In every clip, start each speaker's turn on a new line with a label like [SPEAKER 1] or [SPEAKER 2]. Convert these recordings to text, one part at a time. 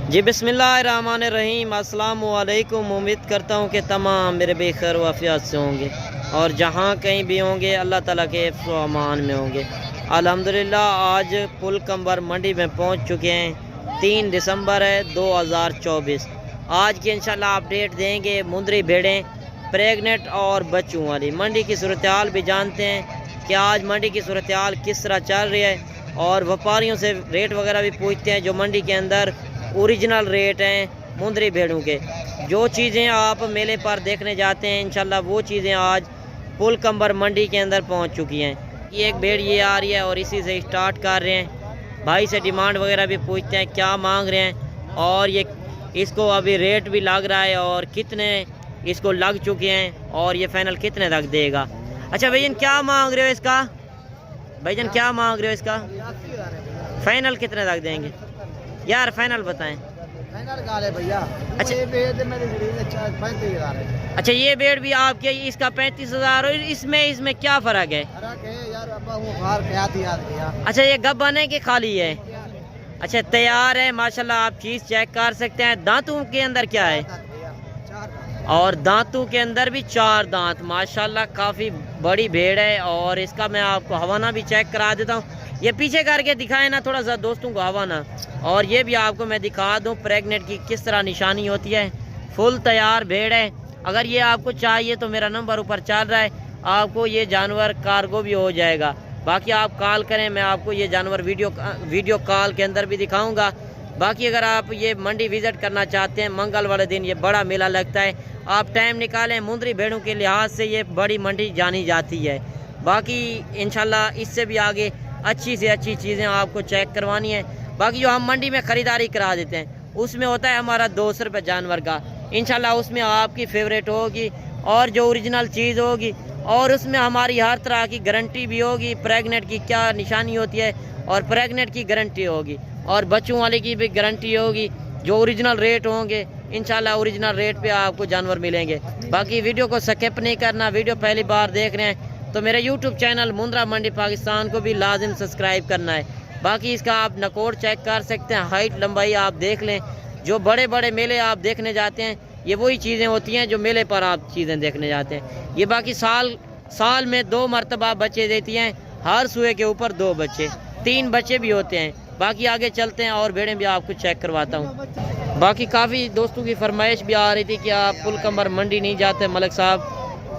[SPEAKER 1] जी बिस्मिल्लाहिर्रहमानिर्रहीम, अस्सलाम वालेकुम। उम्मीद करता हूँ कि तमाम मेरे बेखैर वाफियात से होंगे और जहाँ कहीं भी होंगे अल्लाह ताला के हिफ्ज़ व अमान में होंगे। अल्हम्दुलिल्लाह आज पुल कंबर मंडी में पहुँच चुके हैं। 3 दिसंबर है 2024। आज की इंशाल्लाह अपडेट देंगे। मुंदरी भेड़ें प्रेगनेंट और बच्चों वाली मंडी की सूरत हाल भी जानते हैं कि आज मंडी की सूरत हाल किस तरह चल रही है और व्यापारियों से रेट वगैरह भी पूछते हैं जो मंडी के अंदर ओरिजिनल रेट हैं मुंदरी भेड़ों के। जो चीज़ें आप मेले पर देखने जाते हैं इंशाल्लाह वो चीज़ें आज पुल कंबर मंडी के अंदर पहुंच चुकी हैं। ये एक भेड़ ये आ रही है और इसी से स्टार्ट कर रहे हैं। भाई से डिमांड वगैरह भी पूछते हैं क्या मांग रहे हैं और ये इसको अभी रेट भी लग रहा है और कितने इसको लग चुके हैं और ये फाइनल कितने तक देगा। अच्छा भैया क्या मांग रहे हो इसका? भाईजान क्या मांग रहे हो इसका? फाइनल कितने तक देंगे यार? फाइनल बताएं।
[SPEAKER 2] फाइनल का है भैया।
[SPEAKER 1] अच्छा
[SPEAKER 2] ये बेड मेरे 35,000 है।
[SPEAKER 1] अच्छा ये बेड भी आपके इसका 35,000 और इसमें क्या फ़र्क है?
[SPEAKER 2] फर्क है यार, अब वो बाहर क्या दिया भैया।
[SPEAKER 1] अच्छा ये गब्बन है कि खाली है? अच्छा तैयार है माशाल्लाह। आप चीज़ चेक कर सकते हैं। दांतों के अंदर क्या है? और दांतों के अंदर भी 4 दांत माशाल्लाह। काफ़ी बड़ी भेड़ है और इसका मैं आपको हवाना भी चेक करा देता हूँ। ये पीछे करके दिखाए ना थोड़ा सा दोस्तों को हवाना। और ये भी आपको मैं दिखा दूँ प्रेग्नेंट की किस तरह निशानी होती है। फुल तैयार भेड़ है। अगर ये आपको चाहिए तो मेरा नंबर ऊपर चल रहा है, आपको ये जानवर कार्गो भी हो जाएगा। बाकी आप कॉल करें, मैं आपको ये जानवर वीडियो कॉल के अंदर भी दिखाऊँगा। बाकी अगर आप ये मंडी विज़िट करना चाहते हैं, मंगल वाले दिन ये बड़ा मेला लगता है, आप टाइम निकालें। मुंदरी भेड़ों के लिहाज से ये बड़ी मंडी जानी जाती है। बाकी इंशाल्लाह इससे भी आगे अच्छी से अच्छी चीज़ें आपको चेक करवानी है। बाकी जो हम मंडी में ख़रीदारी करा देते हैं उसमें होता है हमारा 200 रुपये जानवर का। इंशाल्लाह उसमें आपकी फेवरेट होगी और जो ओरिजिनल चीज़ होगी और उसमें हमारी हर तरह की गारंटी भी होगी। प्रेग्नेंट की क्या निशानी होती है और प्रेग्नेंट की गारंटी होगी और बच्चों वाले की भी गारंटी होगी। जो ओरिजिनल रेट होंगे इंशाल्लाह ओरिजिनल रेट पे आपको जानवर मिलेंगे। बाकी वीडियो को स्किप नहीं करना। वीडियो पहली बार देख रहे हैं तो मेरे यूट्यूब चैनल मुंद्रा मंडी पाकिस्तान को भी लाजिम सब्सक्राइब करना है। बाकी इसका आप नकोर चेक कर सकते हैं, हाइट लंबाई आप देख लें। जो बड़े बड़े मेले आप देखने जाते हैं ये वही चीज़ें होती हैं जो मेले पर आप चीज़ें देखने जाते हैं। ये बाकी साल में 2 मरतबा बच्चे देती हैं। हर सुए के ऊपर 2 बच्चे, 3 बच्चे भी होते हैं। बाकी आगे चलते हैं और भेड़ें भी आपको चेक करवाता हूँ। बाकी काफ़ी दोस्तों की फरमाइश भी आ रही थी कि आप पुल कंबर मंडी नहीं जाते मलिक साहब,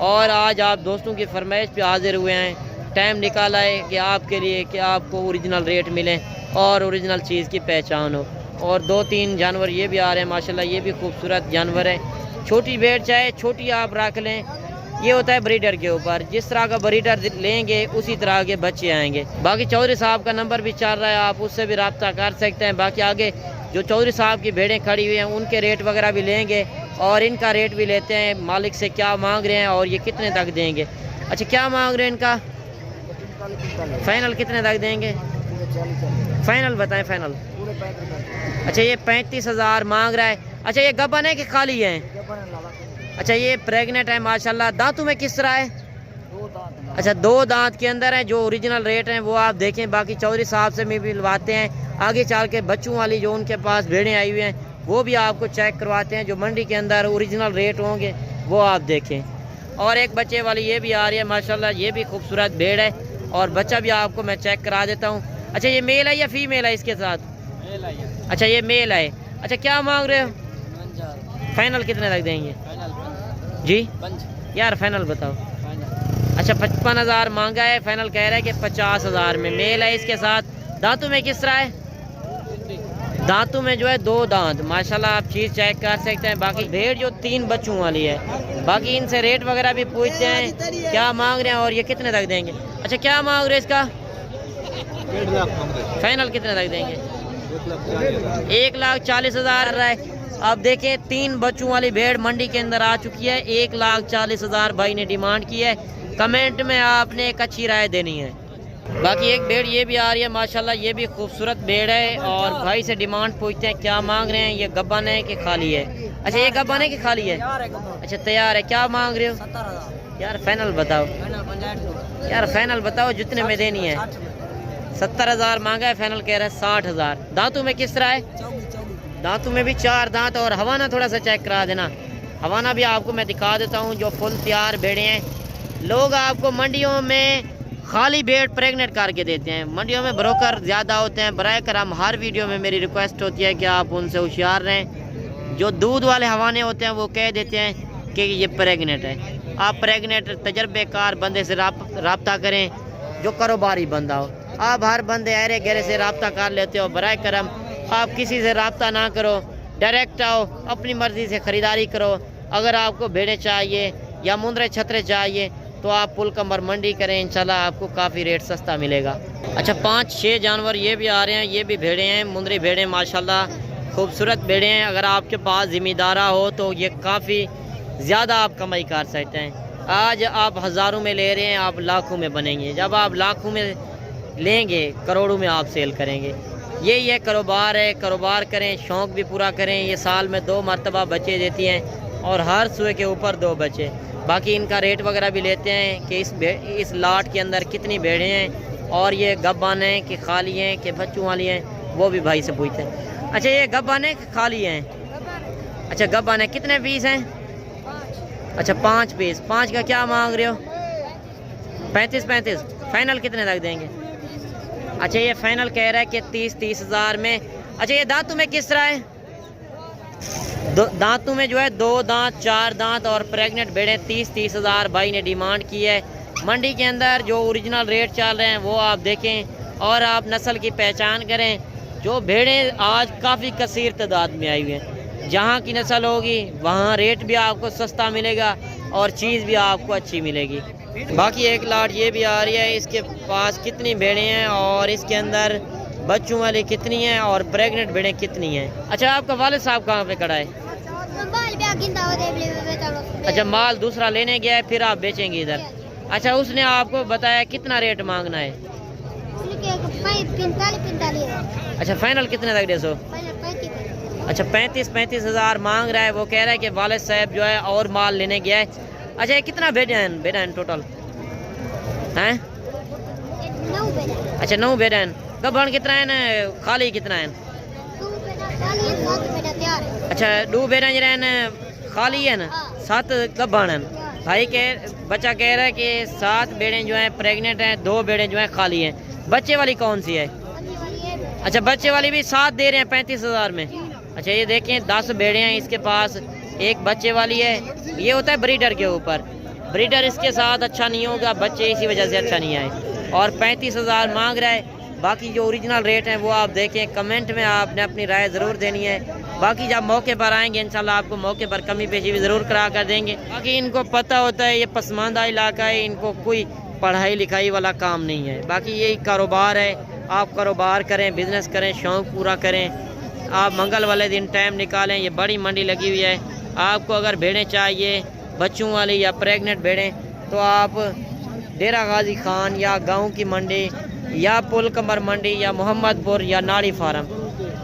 [SPEAKER 1] और आज आप दोस्तों की फरमाइश पे हाजिर हुए हैं। टाइम निकाला है कि आपके लिए कि आपको ओरिजिनल रेट मिले और ओरिजिनल चीज़ की पहचान हो। और 2-3 जानवर ये भी आ रहे हैं माशाल्लाह। ये भी खूबसूरत जानवर है। छोटी भेड़ चाहे छोटी आप रख लें, ये होता है ब्रीडर के ऊपर। जिस तरह का ब्रीडर लेंगे उसी तरह के बच्चे आएंगे। बाकी चौधरी साहब का नंबर भी चल रहा है, आप उससे भी रब्ता कर सकते हैं। बाकी आगे जो चौधरी साहब की भेड़ें खड़ी हुई हैं उनके रेट वगैरह भी लेंगे और इनका रेट भी लेते हैं। मालिक से क्या मांग रहे हैं और ये कितने तक देंगे। अच्छा क्या मांग रहे हैं इनका? फाइनल कितने तक देंगे? फाइनल बताएं फाइनल। अच्छा ये 35,000 मांग रहा है। अच्छा ये गब्बन है कि खाली है? अच्छा ये प्रेग्नेंट है माशाल्लाह। दांतों में किस तरह है?
[SPEAKER 2] 2 दांत।
[SPEAKER 1] अच्छा 2 दांत के अंदर है। जो ओरिजिनल रेट हैं वो आप देखें। बाकी चौधरी साहब से भी मिलवाते हैं। आगे चल के बच्चों वाली जो उनके पास भेड़ें आई हुई हैं वो भी आपको चेक करवाते हैं। जो मंडी के अंदर ओरिजिनल रेट होंगे वो आप देखें। और एक बच्चे वाली ये भी आ रही है माशाल्लाह। ये भी खूबसूरत भेड़ है और बच्चा भी आपको मैं चेक करा देता हूँ। अच्छा ये मेल है या फीमेल है इसके साथ?
[SPEAKER 2] मेल है।
[SPEAKER 1] अच्छा ये मेल है। अच्छा क्या मांग रहे हो? फाइनल कितने तक देंगे जी? यार फाइनल बताओ। अच्छा 55,000 मांगा है। फाइनल कह रहा है कि 50,000 में। मेल है इसके साथ। दांतों में किस तरह है? दांतों में जो है 2 दांत माशाल्लाह। आप चीज़ चेक कर सकते हैं। बाकी भेड़ जो 3 बच्चों वाली है। बाकी इनसे रेट वगैरह भी पूछते हैं क्या मांग रहे हैं और ये कितने तक देंगे। अच्छा क्या मांग रहे हैं इसका?
[SPEAKER 2] 1.5 लाख।
[SPEAKER 1] फाइनल कितने तक देंगे? 1,40,000 रहा है। अब देखें 3 बच्चों वाली भेड़ मंडी के अंदर आ चुकी है। 1,40,000 भाई ने डिमांड की है। कमेंट में आपने एक अच्छी राय देनी है। बाकी एक भेड़ ये भी आ रही है माशाल्लाह। ये भी खूबसूरत भेड़ है और भाई से डिमांड पूछते हैं क्या मांग रहे हैं। ये गब्बन है कि खाली है? अच्छा ये गब्बन है कि खाली है? अच्छा तैयार है। क्या मांग रहे हो?
[SPEAKER 2] 17,000।
[SPEAKER 1] यार फाइनल बताओ। यार फाइनल बताओ जितने में देनी है। 70,000 मांगा है, फाइनल कह रहा है 60,000। दांतों में किस तरह है? दांतों में भी 4 दांत। और हवाना थोड़ा सा चेक करा देना। हवाना भी आपको मैं दिखा देता हूँ, जो फुल तैयार भेड़े हैं। लोग आपको मंडियों में खाली भेड़ प्रेग्नेंट करके देते हैं। मंडियों में ब्रोकर ज़्यादा होते हैं। बराए करम हर वीडियो में मेरी रिक्वेस्ट होती है कि आप उनसे होशियार रहें। जो दूध वाले हवाने होते हैं वो कह देते हैं कि ये प्रेग्नेंट है। आप प्रेग्नेंट तजर्बेकार बंदे से रब्ता करें जो कारोबारी बंदा हो। आप हर बंदे अरे गहरे से रब्ता कर लेते हो। बराए करम आप किसी से रब्ता ना करो, डायरेक्ट आओ, अपनी मर्ज़ी से ख़रीदारी करो। अगर आपको भेड़ें चाहिए या मुंदरे छतरे चाहिए तो आप पुल कमर मंडी करें, इंशाल्लाह आपको काफ़ी रेट सस्ता मिलेगा। अच्छा, 5-6 जानवर ये भी आ रहे हैं। ये भी भेड़े हैं, मुंदरी भेड़े माशाल्लाह खूबसूरत भेड़े हैं। अगर आपके पास ज़िम्मेदारा हो तो ये काफ़ी ज़्यादा आप कमाई कर सकते हैं। आज आप हज़ारों में ले रहे हैं, आप लाखों में बनेंगे। जब आप लाखों में लेंगे, करोड़ों में आप सेल करेंगे। यही है कारोबार है। कारोबार करें, शौक़ भी पूरा करें। ये साल में 2 मरतबा बच्चे देती हैं और हर सुबह के ऊपर 2 बच्चे। बाकी इनका रेट वगैरह भी लेते हैं कि इस लाट के अंदर कितनी भेड़ें हैं और ये गब्बान हैं कि खाली हैं कि बच्चों वाली हैं, वो भी भाई से पूछते हैं। अच्छा, ये गब्बान है कि खाली हैं? अच्छा, गब्बान है। कितने पीस हैं? अच्छा, 5 पीस। 5 का क्या मांग रहे हो? 35। फाइनल कितने तक देंगे? अच्छा, ये फाइनल कह रहा है कि 30,000 में। अच्छा, ये दांतों में किस तरह है? दांतों में जो है 2 दांत, 4 दांत और प्रेग्नेंट भेड़ें 30,000 भाई ने डिमांड की है। मंडी के अंदर जो ओरिजिनल रेट चल रहे हैं वो आप देखें और आप नस्ल की पहचान करें। जो भेड़ें आज काफ़ी कसीर तादाद में आई हुई हैं, जहाँ की नस्ल होगी वहाँ रेट भी आपको सस्ता मिलेगा और चीज़ भी आपको अच्छी मिलेगी। बाकी एक लाट ये भी आ रही है। इसके पास कितनी भेड़ें हैं और इसके अंदर बच्चों वाली कितनी हैं और प्रेग्नेंट भेड़ें कितनी हैं। अच्छा, आपका वालिद साहब कहाँ पे खड़ा है? अच्छा, माल दूसरा लेने गया है, फिर आप बेचेंगे इधर। अच्छा, उसने आपको बताया कितना रेट मांगना है? 45। अच्छा, फाइनल कितने तक दे सो? अच्छा, 35,000 मांग रहा है। वो कह रहा है कि वालिद साहब जो है और माल लेने गया है। अच्छा, ये कितना बेटा है टोटल हैं?
[SPEAKER 2] 9
[SPEAKER 1] अच्छा, 9 बेटा हैं। गब्बन कितना है ना, खाली कितना है?
[SPEAKER 2] 2
[SPEAKER 1] अच्छा, 2 बेटा जो है खाली है ना, 7 गब्बन है। भाई के बच्चा कह रहा है कि 7 बेड़े जो हैं प्रेग्नेंट हैं, 2 बेड़े जो हैं खाली हैं। बच्चे वाली कौन सी है? अच्छा, बच्चे वाली भी 7 दे रहे हैं 35,000 में। अच्छा, ये देखें 10 बेड़े हैं इसके पास, एक बच्चे वाली है। ये होता है ब्रीडर के ऊपर। ब्रीडर इसके साथ अच्छा नहीं होगा, बच्चे इसी वजह से अच्छा नहीं आए। और 35,000 मांग रहा है। बाकी जो ओरिजिनल रेट हैं वो आप देखें। कमेंट में आपने अपनी राय ज़रूर देनी है। बाकी जब मौके पर आएंगे इंशाल्लाह आपको मौके पर कमी पेशी भी ज़रूर करा कर देंगे। बाकी इनको पता होता है ये पसमानदा इलाका है, इनको कोई पढ़ाई लिखाई वाला काम नहीं है। बाकी यही कारोबार है। आप कारोबार करें, बिज़नेस करें, शौक़ पूरा करें। आप मंगल वाले दिन टाइम निकालें। ये बड़ी मंडी लगी हुई है। आपको अगर भेड़ें चाहिए बच्चों वाली या प्रेग्नेंट भेड़ें तो आप डेरा गाजी खान या गांव की मंडी या पुल कमर मंडी या मोहम्मदपुर या नाड़ी फार्म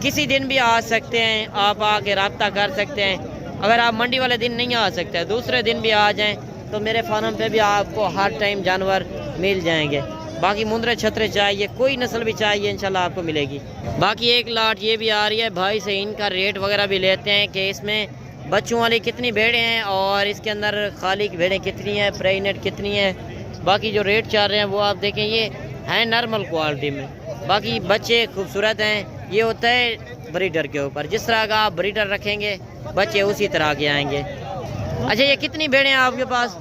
[SPEAKER 1] किसी दिन भी आ सकते हैं। आप आके रब्ता कर सकते हैं। अगर आप मंडी वाले दिन नहीं आ सकते, दूसरे दिन भी आ जाएं तो मेरे फार्म पे भी आपको हर टाइम जानवर मिल जाएंगे। बाकी मुंदरे छतरे चाहिए, कोई नस्ल भी चाहिए, इंशाल्लाह आपको मिलेगी। बाकी एक लाट ये भी आ रही है। भाई से इनका रेट वगैरह भी लेते हैं कि इसमें बच्चों वाली कितनी भेड़ें हैं और इसके अंदर खाली की भेड़ें कितनी हैं, प्रेग्नेंट कितनी हैं। बाकी जो रेट चल रहे हैं वो आप देखें। ये हैं नॉर्मल क्वालिटी में। बाकी बच्चे खूबसूरत हैं। ये होता है ब्रीडर के ऊपर। जिस तरह का आप ब्रीडर रखेंगे बच्चे उसी तरह के आएंगे। अच्छा, ये कितनी भेड़ें हैं आपके पास?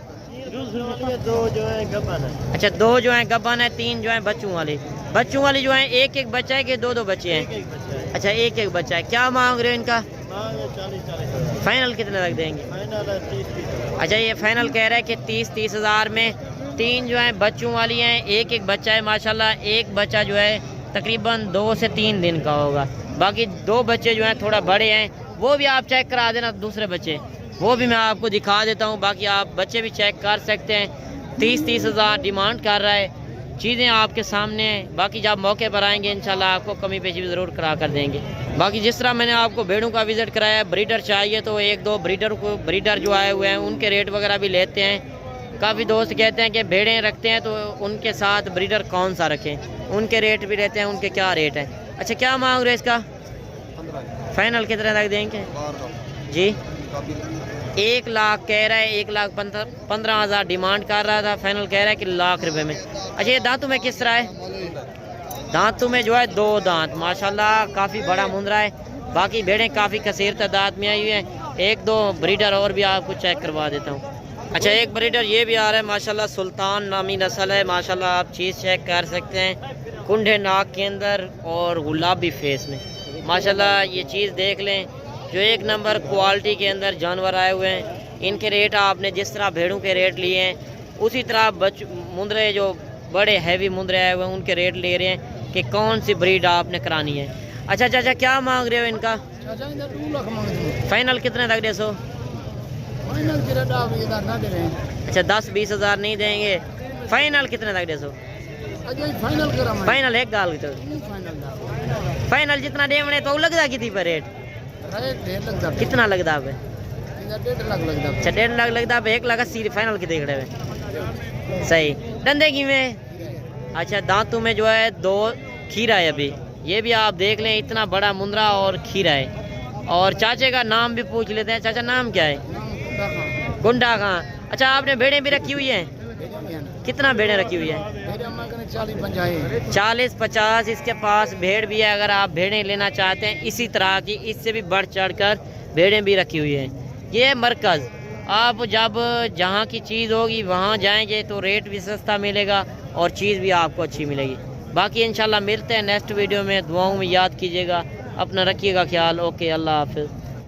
[SPEAKER 2] 2 जो है गब्बन है।
[SPEAKER 1] अच्छा, 2 जो हैं गब्बन है, 3 जो हैं बच्चों वाली। बच्चों वाली जो है एक बच्चा है कि 2 बच्चे हैं? अच्छा, एक बच्चा है। क्या मांग रहे हो इनका?
[SPEAKER 2] 40,000।
[SPEAKER 1] फाइनल कितने तक देंगे?
[SPEAKER 2] फाइनल 30,000।
[SPEAKER 1] अच्छा, ये फाइनल कह रहा है कि 30,000 में 3 जो हैं बच्चों वाली हैं, एक बच्चा है माशाल्लाह। एक बच्चा जो है तकरीबन 2 से 3 दिन का होगा। बाकी 2 बच्चे जो हैं थोड़ा बड़े हैं, वो भी आप चेक करा देना। दूसरे बच्चे वो भी मैं आपको दिखा देता हूँ। बाकी आप बच्चे भी चेक कर सकते हैं। 30,000 डिमांड कर रहा है। चीज़ें आपके सामने हैं। बाकी जब मौके पर आएंगे इंशाल्लाह आपको कमी पेशी भी ज़रूर करा कर देंगे। बाकी जिस तरह मैंने आपको भेड़ों का विज़िट कराया, ब्रीडर चाहिए तो 1-2 ब्रीडर जो आए हुए हैं उनके रेट वगैरह भी लेते हैं। काफ़ी दोस्त कहते हैं कि भेड़ें रखते हैं तो उनके साथ ब्रीडर कौन सा रखें, उनके रेट भी रहते हैं, उनके क्या रेट है। अच्छा क्या मांग रहे हैं इसका? फाइनल कितने तक देंगे जी? 1 लाख कह रहा है, 1,15,000 डिमांड कर रहा था, फाइनल कह रहा है कि लाख रुपए में। अच्छा ये दांतों में किस तरह है? दांतों में जो है 2 दांत माशाल्लाह काफ़ी बड़ा मुंदरा है। बाकी भेड़ें काफ़ी कसीर तादाद में आई हुई हैं। 1-2 ब्रीडर और भी आपको चेक करवा देता हूँ। अच्छा एक ब्रीडर ये भी आ रहा है माशाल्लाह, सुल्तान नामी नस्ल है माशाल्लाह, आप चीज़ चेक कर सकते हैं, कुंडे नाक के अंदर और गुलाबी फेस में माशाल्लाह। ये चीज़ देख लें, जो एक नंबर क्वालिटी के अंदर जानवर आए हुए हैं। इनके रेट आपने जिस तरह भेड़ों के रेट लिए हैं उसी तरह मुंदरे जो बड़े हैवी मुंदरे आए हुए हैं उनके रेट ले रहे हैं कि कौन सी ब्रीड आपने करानी है। अच्छा चाचा क्या मांग रहे हो इनका? फाइनल कितने तक दे सो? अच्छा 10-20 हज़ार नहीं देंगे, फाइनल कितने तक दे सो? फाइनल एक गाल तो फाइनल जितना देवने तो लगता कितनी पर रेट कितना लगता है? 1.5 लाख लगता है। 1,80,000 फाइनल की देख रहे हैं सही। धंधे की में अच्छा दांतों में जो है 2 खीरा है अभी, ये भी आप देख लें, इतना बड़ा मुंदरा और खीरा है। और चाचे का नाम भी पूछ लेते हैं। चाचा नाम क्या है? गुंडा खां। अच्छा आपने भेड़ें भी रखी हुई हैं? कितना भेड़ें रखी हुई है? 40-50 इसके पास भेड़ भी है। अगर आप भेड़ें लेना चाहते हैं इसी तरह की, इससे भी बढ़ चढ़ कर भेड़ें भी रखी हुई हैं। ये मरकज़, आप जब जहाँ की चीज़ होगी वहाँ जाएंगे तो रेट भी सस्ता मिलेगा और चीज़ भी आपको अच्छी मिलेगी। बाकी इंशाल्लाह मिलते हैं नेक्स्ट वीडियो में। दुआओं में याद कीजिएगा, अपना रखिएगा ख्याल। ओके अल्लाह हाफिज़।